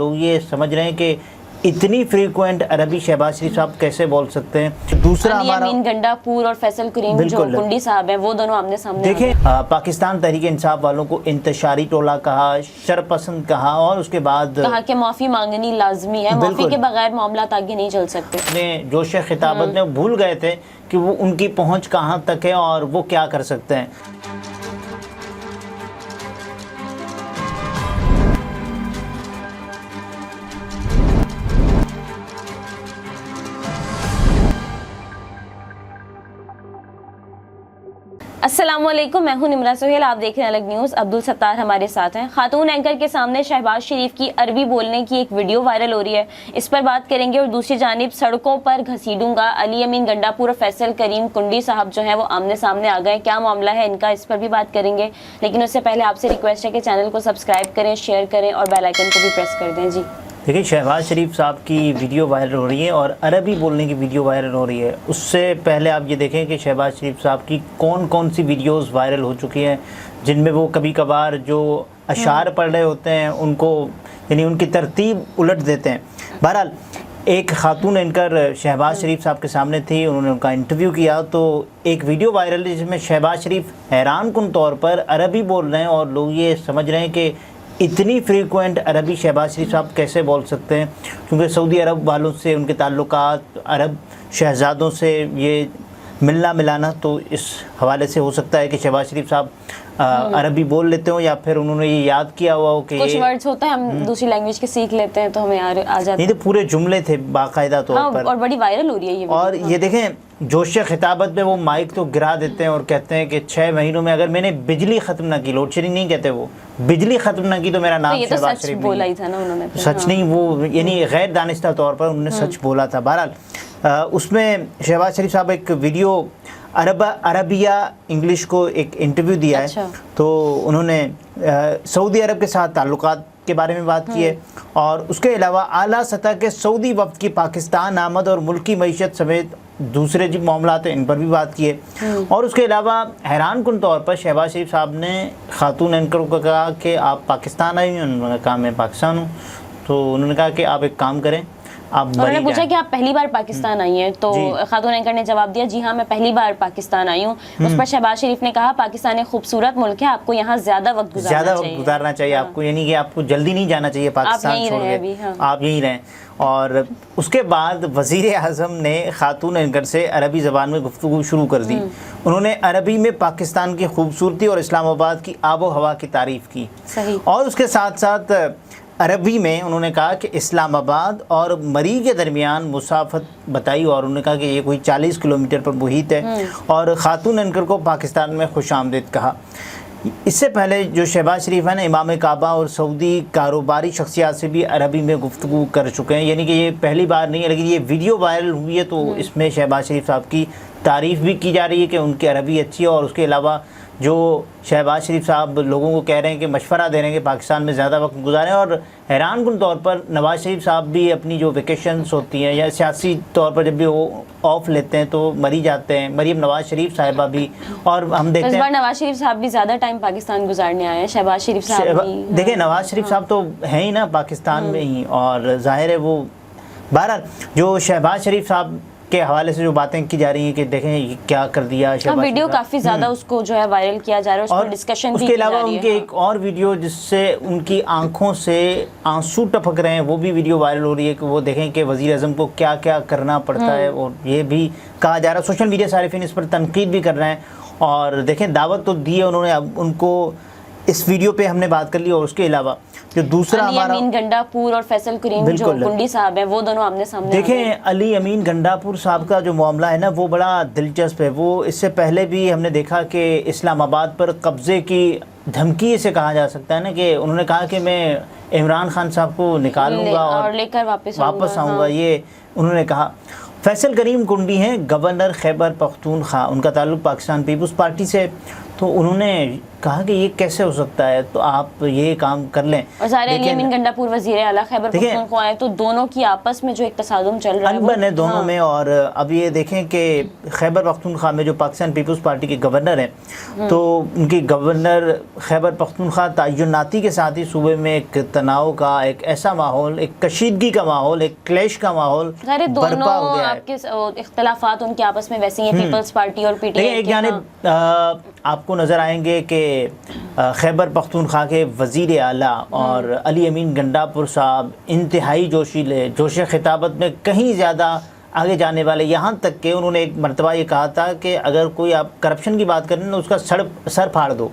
لوگ یہ سمجھ رہے ہیں کہ اتنی فریکوینٹ عربی شہباز شریف صاحب کیسے بول سکتے ہیں. دوسرا ہمارا امین گنڈاپور اور فیصل کریم جو کنڈی صاحب ہیں وہ دونوں آمنے سامنے. دیکھیں پاکستان تحریک انصاف والوں کو انتشاری ٹولہ کہا, شرپسند کہا, اور اس کے بعد کہا کہ معافی مانگنی لازمی ہے, معافی کے بغیر معاملات آگے نہیں چل سکتے. اپنے جوش خطابت میں بھول گئے تھے کہ وہ ان کی پہنچ کہاں تک ہے اور وہ کیا کر سکتے ہیں. السلام علیکم, میں ہوں نمرہ سہیل, آپ دیکھ رہے ہیں الگ نیوز. عبدالستار ہمارے ساتھ ہیں. خاتون اینکر کے سامنے شہباز شریف کی عربی بولنے کی ایک ویڈیو وائرل ہو رہی ہے, اس پر بات کریں گے. اور دوسری جانب سڑکوں پر گھسیٹوں گا, علی امین گنڈاپور اور فیصل کریم کنڈی صاحب جو ہیں وہ آمنے سامنے آ گئے. کیا معاملہ ہے ان کا, اس پر بھی بات کریں گے. لیکن اس سے پہلے آپ سے ریکویسٹ ہے کہ چینل کو سبسکرائب کریں, شیئر کریں اور بیل آئیکن کو بھی پریس کر دیں. جی دیکھیں, شہباز شریف صاحب کی ویڈیو وائرل ہو رہی ہے اور عربی بولنے کی ویڈیو وائرل ہو رہی ہے. اس سے پہلے آپ یہ دیکھیں کہ شہباز شریف صاحب کی کون کون سی ویڈیوز وائرل ہو چکی ہیں جن میں وہ کبھی کبھار جو اشعار پڑھ رہے ہوتے ہیں ان کو یعنی ان کی ترتیب الٹ دیتے ہیں. بہرحال ایک خاتون اینکر شہباز شریف صاحب کے سامنے تھی, انہوں نے ان کا انٹرویو کیا تو ایک ویڈیو وائرل ہے جس میں شہباز شریف حیران کن طور پر عربی بول رہے ہیں اور لوگ یہ سمجھ رہے ہیں کہ اتنی فریکوینٹ عربی شہباز شریف صاحب کیسے بول سکتے ہیں, کیونکہ سعودی عرب والوں سے ان کے تعلقات, عرب شہزادوں سے یہ ملنا ملانا, تو اس حوالے سے ہو سکتا ہے کہ شہباز شریف صاحب عربی بول لیتے ہوں یا پھر انہوں نے یہ یاد کیا ہوا ہو کہ کچھ ورڈز ہوتا ہے ہم دوسری لینگویج کے سیکھ لیتے ہیں تو ہمیں آ جاتے ہیں. نہیں تو پورے جملے تھے باقاعدہ طور پر, اور بڑی وائرل ہو رہی ہے یہ. اور یہ دیکھیں جوش خطابت میں وہ مائک تو گرا دیتے ہیں اور کہتے ہیں کہ 6 مہینوں میں اگر میں نے بجلی ختم نہ کی, لوڈ شیڈنگ نہیں کہتے, وہ بجلی ختم نہ کی تو میرا نام شہباز شریف بولا ہی تھا نا انہوں نے, سچ نہیں, وہ یعنی غیر دانستہ طور پر انہوں نے سچ بولا تھا. بہرحال اس میں شہباز شریف صاحب ایک ویڈیو عربیہ انگلش کو ایک انٹرویو دیا ہے, تو انہوں نے سعودی عرب کے ساتھ تعلقات کے بارے میں بات کی ہے اور اس کے علاوہ اعلیٰ سطح کے سعودی وفد کی پاکستان آمد اور ملکی معیشت سمیت دوسرے جو معاملات ہیں ان پر بھی بات کی ہے. اور اس کے علاوہ حیران کن طور پر شہباز شریف صاحب نے خاتون اینکر کو کہا کہ آپ پاکستان آئی ہیں, انہوں نے کہا میں پاکستان ہوں, تو انہوں نے کہا کہ آپ ایک کام کریں, انہوں نے پوچھا کہ آپ پہلی بار پاکستان آئی ہیں, تو خاتون اینکر نے جواب دیا جی ہاں میں پہلی بار پاکستان آئی ہوں. اس پر شہباز شریف نے کہا پاکستان ایک خوبصورت ملک ہے, آپ کو یہاں زیادہ وقت گزارنا چاہیے آپ کو, یعنی کہ آپ کو جلدی نہیں جانا چاہیے پاکستان چھوڑ کے, آپ یہیں رہیں. اور اس کے بعد وزیر اعظم نے خاتون اینکر سے عربی زبان میں گفتگو شروع کر دی. انہوں نے عربی میں پاکستان کی خوبصورتی اور اسلام آباد کی آب و ہوا کی تعریف کی, اور اس کے ساتھ ساتھ عربی میں انہوں نے کہا کہ اسلام آباد اور مری کے درمیان مسافت بتائی, اور انہوں نے کہا کہ یہ کوئی 40 کلومیٹر پر محیط ہے, اور خاتون اینکر کو پاکستان میں خوش آمدید کہا. اس سے پہلے جو شہباز شریف ہے نا, امام کعبہ اور سعودی کاروباری شخصیات سے بھی عربی میں گفتگو کر چکے ہیں, یعنی کہ یہ پہلی بار نہیں ہے, لیکن یہ ویڈیو وائرل ہوئی ہے تو اس میں شہباز شریف صاحب کی تعریف بھی کی جا رہی ہے کہ ان کی عربی اچھی ہے. اور اس کے علاوہ جو شہباز شریف صاحب لوگوں کو کہہ رہے ہیں کہ مشورہ دے رہے ہیں کہ پاکستان میں زیادہ وقت گزاریں, اور حیران کن طور پر نواز شریف صاحب بھی اپنی جو ویکیشنز ہوتی ہیں یا سیاسی طور پر جب بھی وہ آف لیتے ہیں تو مری جاتے ہیں, مریم نواز شریف صاحبہ بھی, اور ہم دیکھتے ہیں نواز شریف صاحب بھی زیادہ ٹائم پاکستان گزارنے آئے ہیں. شہباز شریف صاحب دیکھیں نواز شریف صاحب تو ہیں ہی نا پاکستان میں ہی, اور ظاہر ہے وہ بہرحال جو شہباز شریف صاحب کے حوالے سے جو باتیں کی جا رہی ہیں کہ دیکھیں یہ کیا کر دیا شہباز, ویڈیو کافی زیادہ اس کو جو ہے وائرل کیا جا رہا ہے, اس پر ڈسکشن بھی کی جا رہی ہے. اس کے علاوہ ان کے ایک اور ویڈیو جس سے ان کی آنکھوں سے آنسو ٹپک رہے ہیں, وہ بھی ویڈیو وائرل ہو رہی ہے کہ وہ دیکھیں کہ وزیر اعظم کو کیا کیا کرنا پڑتا ہے, اور یہ بھی کہا جا رہا ہے. سوشل میڈیا صارفین اس پر تنقید بھی کر رہے ہیں, اور دیکھیں دعوت تو دی ہے انہوں نے, اب ان کو اس ویڈیو پہ ہم نے بات کر لی. اور اس کے علاوہ جو دوسرا ہمارا امین گنڈاپور اور فیصل کریم جو کنڈی صاحب ہیں وہ دونوں آمنے سامنے. دیکھیں علی امین گنڈاپور صاحب کا جو معاملہ ہے نا وہ بڑا دلچسپ ہے. وہ اس سے پہلے بھی ہم نے دیکھا کہ اسلام آباد پر قبضے کی دھمکی سے کہا جا سکتا ہے نا, کہ انہوں نے کہا کہ میں عمران خان صاحب کو نکالوں گا اور لے کر واپس آؤں گا, یہ انہوں نے کہا. فیصل کریم کنڈی ہیں گورنر خیبر پختونخوا, ان کا تعلق پاکستان پیپلز پارٹی سے, تو انہوں نے کہا کہ یہ کیسے ہو سکتا ہے، تو آپ یہ کام کر لیں. اور ظاہر علی امین گنڈا پور وزیر اعلیٰ خیبر پختونخوا ہیں، تو دونوں کی آپس میں جو ایک تصادم چل رہا ہے انبن ہے دونوں میں. اور اب یہ دیکھیں کہ خیبر پختونخوا میں جو پاکستان پیپلز پارٹی کے گورنر ہیں، تو ان کی گورنر خیبر پختونخوا تعیناتی کے ساتھ ہی صوبے میں ایک تناؤ کا، ایک ایسا ماحول، ایک کشیدگی کا ماحول، ایک کلیش کا ماحول برپا ہو گیا ہے. آپ کے اختلافات ان کے آپس میں ویسے ہیں، پیپلز پارٹی اور پی ٹی آئی. ایک جانب آپ کو نظر آئیں گے کہ خیبر پختونخوا کے وزیر اعلیٰ اور علی امین گنڈا پور صاحب انتہائی جوشیلے، جوش خطابت میں کہیں زیادہ آگے جانے والے، یہاں تک کہ انہوں نے ایک مرتبہ یہ کہا تھا کہ اگر کوئی آپ کرپشن کی بات کریں تو اس کا سر پھاڑ دو،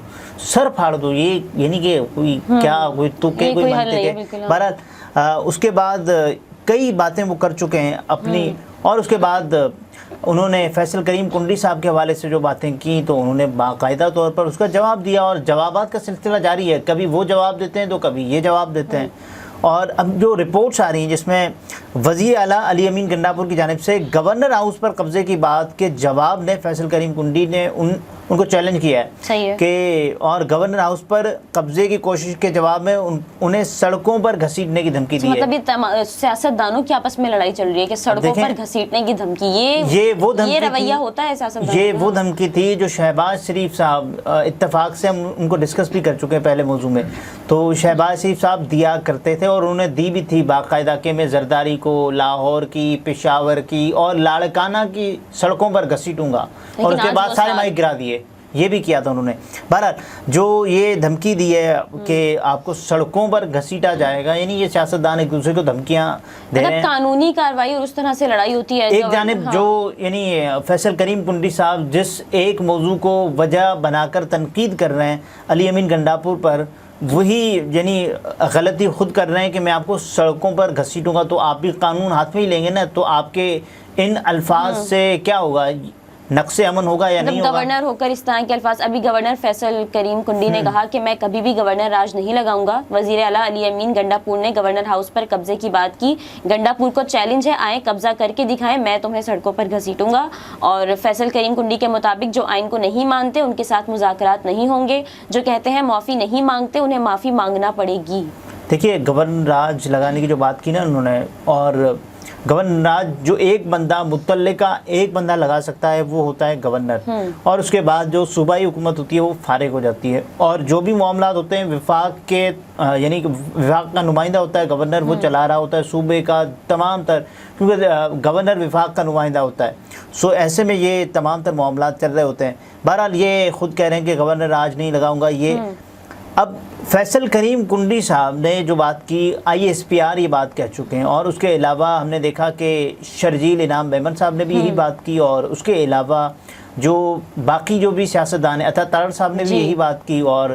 سر پھاڑ دو. یہ یعنی کہ کوئی کیا، کوئی تکے، کوئی منطق ہے. بہرحال اس کے بعد کئی باتیں وہ کر چکے ہیں اپنی. اور اس کے بعد انہوں نے فیصل کریم کنڈی صاحب کے حوالے سے جو باتیں کی، تو انہوں نے باقاعدہ طور پر اس کا جواب دیا، اور جوابات کا سلسلہ جاری ہے. کبھی وہ جواب دیتے ہیں تو کبھی یہ جواب دیتے ہیں. اور اب جو رپورٹس آ رہی ہیں جس میں وزیر اعلیٰ علی امین گنڈا پور کی جانب سے گورنر ہاؤس پر قبضے کی بات کے جواب میں فیصل کریم کنڈی نے ان کو چیلنج کیا ہے کہ، اور گورنر ہاؤس پر قبضے کی کوشش کے جواب میں انہیں سڑکوں پر گھسیٹنے کی دھمکی دی ہے. مطلب سیاست دانوں کی آپس میں لڑائی چل رہی ہے کہ سڑکوں پر گھسیٹنے کی دھمکی، یہ رویہ ہوتا ہے سیاست. یہ وہ دھمکی تھی جو شہباز شریف صاحب، اتفاق سے ہم ان کو ڈسکس بھی کر چکے ہیں پہلے موضوع میں، تو شہباز شریف صاحب دیا کرتے تھے، اور انہوں نے دی بھی تھی باقاعدہ کہ میں زرداری کو لاہور کی، پشاور کی اور لاڑکانہ کی سڑکوں پر گھسیٹوں گا، اور اس کے بعد سارے مائک گرا دیے. یہ بھی کیا تھا انہوں نے. بہرحال جو یہ دھمکی دی ہے کہ آپ کو سڑکوں پر گھسیٹا جائے گا، یعنی یہ سیاستدان ایک دوسرے کو دھمکیاں دے رہے ہیں. قانونی کارروائی اور اس طرح سے لڑائی ہوتی ہے. ایک جانب جو یعنی فیصل کریم کنڈی صاحب جس ایک موضوع کو وجہ بنا کر تنقید کر رہے ہیں علی امین گنڈا پور پر، وہی یعنی غلطی خود کر رہے ہیں کہ میں آپ کو سڑکوں پر گھسیٹوں گا. تو آپ بھی قانون ہاتھ میں ہی لیں گے نا، تو آپ کے ان الفاظ سے کیا ہوگا، نقص امن ہوگا یا نہیں ہوگا؟ گورنر ہو کر اس طرح کے الفاظ. ابھی گورنر فیصل کریم کنڈی نے کہا کہ میں کبھی بھی گورنر راج نہیں لگاؤں گا. وزیر اعلیٰ علی امین گنڈا پور نے گورنر ہاؤس پر قبضے کی بات کی. گنڈا پور کو چیلنج ہے، آئیں قبضہ کر کے دکھائیں، میں تمہیں سڑکوں پر گھسیٹوں گا. اور فیصل کریم کنڈی کے مطابق جو آئین کو نہیں مانتے ان کے ساتھ مذاکرات نہیں ہوں گے، جو کہتے ہیں معافی نہیں مانگتے انہیں معافی مانگنا پڑے گی. دیکھیے گورنر راج لگانے کی جو بات کی نا انہوں نے، اور گورنر راج جو ایک بندہ متعلقہ ایک بندہ لگا سکتا ہے وہ ہوتا ہے گورنر، اور اس کے بعد جو صوبائی حکومت ہوتی ہے وہ فارغ ہو جاتی ہے. اور جو بھی معاملات ہوتے ہیں وفاق کے، یعنی کہ وفاق کا نمائندہ ہوتا ہے گورنر، وہ چلا رہا ہوتا ہے صوبے کا تمام تر، کیونکہ گورنر وفاق کا نمائندہ ہوتا ہے. سو ایسے میں یہ تمام تر معاملات چل رہے ہوتے ہیں. بہرحال یہ خود کہہ رہے ہیں کہ گورنر راج نہیں لگاؤں گا. یہ اب فیصل کریم کنڈی صاحب نے جو بات کی، ISPR یہ بات کہہ چکے ہیں. اور اس کے علاوہ ہم نے دیکھا کہ شرجیل انعام بیمن صاحب نے بھی یہی بات کی، اور اس کے علاوہ جو باقی جو بھی سیاستدان ہیں، عطا تارڑ صاحب نے بھی یہی بات کی، اور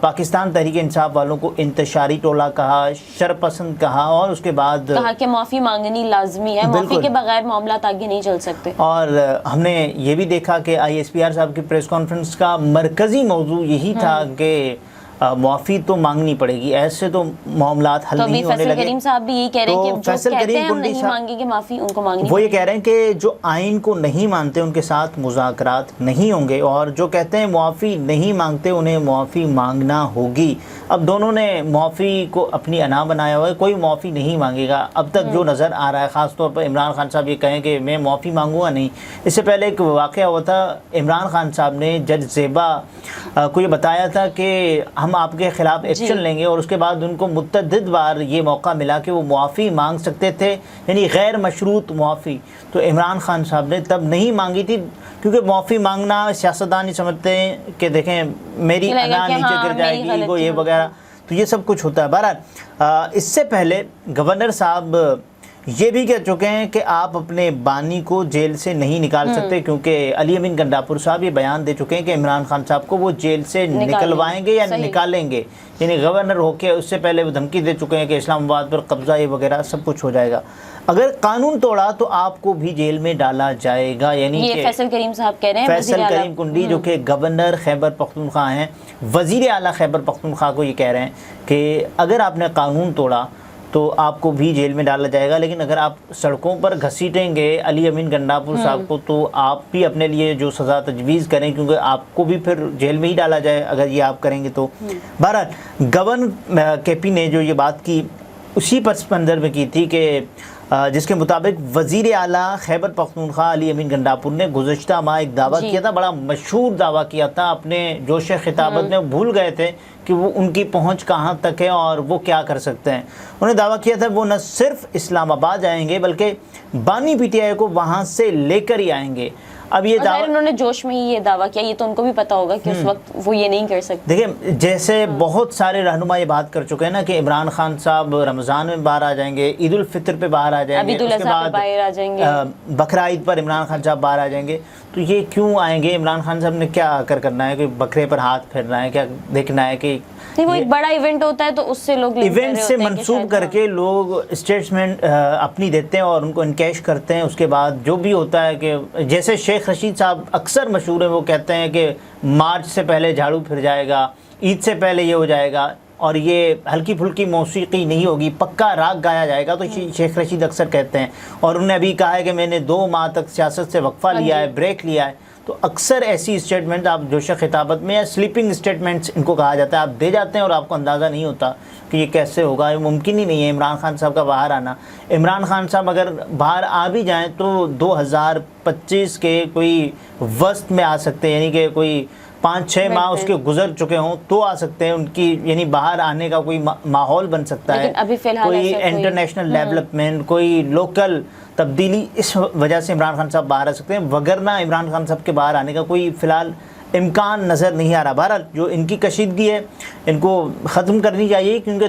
پاکستان تحریک انصاف والوں کو انتشاری ٹولہ کہا، شرپسند کہا، اور اس کے بعد کہا کہ معافی مانگنی لازمی ہے، معافی کے بغیر معاملات آگے نہیں چل سکتے. اور ہم نے یہ بھی دیکھا کہ ISPR صاحب کی پریس کانفرنس کا مرکزی موضوع یہی تھا کہ معافی تو مانگنی پڑے گی، ایسے تو معاملات حل نہیں ہونے لگے. کریم صاحب بھی یہی کہہ رہے ہیں کہ جو کہتے ہیں ہم نہیں مانگیں گے معافی، ان کو مانگنی. وہ یہ کہہ رہے ہیں کہ جو آئین کو نہیں مانتے ان کے ساتھ مذاکرات نہیں ہوں گے، اور جو کہتے ہیں معافی نہیں مانگتے انہیں معافی مانگنا ہوگی. اب دونوں نے معافی کو اپنی انا بنایا ہوا ہے، کوئی معافی نہیں مانگے گا اب تک جو نظر آ رہا ہے. خاص طور پر عمران خان صاحب یہ کہیں کہ میں معافی مانگوں گا نہیں. اس سے پہلے ایک واقعہ ہوا تھا، عمران خان صاحب نے جج زیبا کو یہ بتایا تھا کہ ہم آپ کے خلاف ایکشن لیں گے، اور اس کے بعد ان کو متعدد بار یہ موقع ملا کہ وہ معافی مانگ سکتے تھے، یعنی غیر مشروط معافی. تو عمران خان صاحب نے تب نہیں مانگی تھی، کیونکہ معافی مانگنا سیاستدان ہی سمجھتے ہیں کہ دیکھیں میری انا نیچے گر جائے گی، ایگو یہ وغیرہ، تو یہ سب کچھ ہوتا ہے. بہرحال اس سے پہلے گورنر صاحب یہ بھی کہہ چکے ہیں کہ آپ اپنے بانی کو جیل سے نہیں نکال سکتے، کیونکہ علی امین گنڈا پور صاحب یہ بیان دے چکے ہیں کہ عمران خان صاحب کو وہ جیل سے نکلوائیں گے یا نکالیں گے. یعنی گورنر ہو کے اس سے پہلے وہ دھمکی دے چکے ہیں کہ اسلام آباد پر قبضہ یہ وغیرہ سب کچھ ہو جائے گا، اگر قانون توڑا تو آپ کو بھی جیل میں ڈالا جائے گا. یعنی یہ فیصل کریم صاحب کہہ رہے ہیں، فیصل کریم کنڈی جو کہ گورنر خیبر پختونخوا ہیں، وزیر اعلیٰ خیبر پختونخوا کو یہ کہہ رہے ہیں کہ اگر آپ نے قانون توڑا تو آپ کو بھی جیل میں ڈالا جائے گا، لیکن اگر آپ سڑکوں پر گھسیٹیں گے علی امین گنڈاپور صاحب کو تو آپ بھی اپنے لیے جو سزا تجویز کریں، کیونکہ آپ کو بھی پھر جیل میں ہی ڈالا جائے اگر یہ آپ کریں گے تو۔ بہرحال گورنر کے پی نے جو یہ بات کی اسی پس منظر میں کی تھی کہ جس کے مطابق وزیر اعلیٰ خیبر پختونخوا علی امین گنڈاپور نے گزشتہ ماہ ایک دعویٰ کیا تھا، بڑا مشہور دعویٰ کیا تھا، اپنے جوش خطابت میں بھول گئے تھے کہ وہ ان کی پہنچ کہاں تک ہے اور وہ کیا کر سکتے ہیں۔ انہوں نے دعویٰ کیا تھا وہ نہ صرف اسلام آباد آئیں گے بلکہ بانی پی ٹی آئی کو وہاں سے لے کر ہی آئیں گے۔ اب یہ دعویٰ انہوں نے جوش میں ہی یہ دعویٰ کیا، یہ تو ان کو بھی پتا ہوگا کہ اس وقت وہ یہ نہیں کر سکتے۔ دیکھیں جیسے بہت سارے رہنما یہ بات کر چکے ہیں نا کہ عمران خان صاحب رمضان میں باہر آ جائیں گے، عید الفطر پہ باہر آ جائیں گے، اس کے بعد بقرہ عید پر عمران خان صاحب باہر آ جائیں گے، تو یہ کیوں آئیں گے؟ عمران خان صاحب نے کیا کرنا ہے کہ بکرے پر ہاتھ پھیرنا ہے؟ کیا دیکھنا ہے کہ وہ ایک بڑا ایونٹ ہوتا ہے تو اس سے لوگ ایونٹ سے منسوب کر کے لوگ اسٹیٹمنٹ اپنی دیتے ہیں اور ان کو انکیش کرتے ہیں۔ اس کے بعد جو بھی ہوتا ہے کہ جیسے شیخ رشید صاحب اکثر مشہور ہیں، وہ کہتے ہیں کہ مارچ سے پہلے جھاڑو پھر جائے گا، عید سے پہلے یہ ہو جائے گا اور یہ ہلکی پھلکی موسیقی نہیں ہوگی، پکا راگ گایا جائے گا، تو شیخ رشید اکثر کہتے ہیں۔ اور انہوں نے ابھی کہا ہے کہ میں نے 2 ماہ تک سیاست سے وقفہ لیا ہے، بریک لیا ہے، تو اکثر ایسی اسٹیٹمنٹ آپ جوش خطابت میں یا سلیپنگ اسٹیٹمنٹس ان کو کہا جاتا ہے، آپ دے جاتے ہیں اور آپ کو اندازہ نہیں ہوتا کہ یہ کیسے ہوگا۔ یہ ممکن ہی نہیں ہے عمران خان صاحب کا باہر آنا۔ عمران خان صاحب اگر باہر آ بھی جائیں تو 2025 کے کوئی وسط میں آ سکتے ہیں، یعنی کہ کوئی 5-6 ماہ اس کے گزر چکے ہوں تو آ سکتے ہیں، ان کی یعنی باہر آنے کا کوئی ماحول بن سکتا ہے، کوئی انٹرنیشنل ڈیولپمنٹ، کوئی لوکل تبدیلی، اس وجہ سے عمران خان صاحب باہر آ سکتے ہیں، وگرنہ عمران خان صاحب کے باہر آنے کا کوئی فی الحال امکان نظر نہیں آ رہا۔ بہرحال جو ان کی کشیدگی ہے ان کو ختم کرنی چاہیے، کیونکہ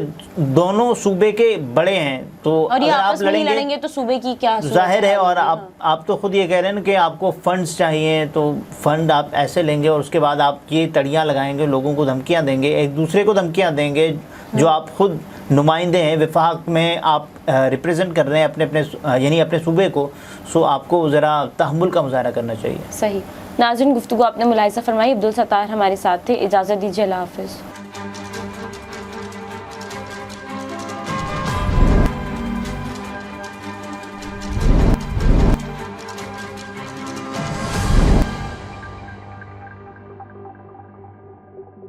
دونوں صوبے کے بڑے ہیں، تو اگر آپ لڑیں گے تو صوبے کی کیا ظاہر ہے۔ اور آپ تو خود یہ کہہ رہے ہیں کہ آپ کو فنڈز چاہیے، تو فنڈ آپ ایسے لیں گے اور اس کے بعد آپ یہ تڑیاں لگائیں گے، لوگوں کو دھمکیاں دیں گے، ایک دوسرے کو دھمکیاں دیں گے، جو آپ خود نمائندے ہیں، وفاق میں آپ ریپریزنٹ کر رہے ہیں اپنے صوبے کو، سو آپ کو ذرا تحمل کا مظاہرہ کرنا چاہیے۔ صحیح۔ ناظرین، گفتگو آپ نے ملاحظہ فرمائی، عبدالستار ہمارے ساتھ تھے، اجازت دیجیے، اللہ حافظ۔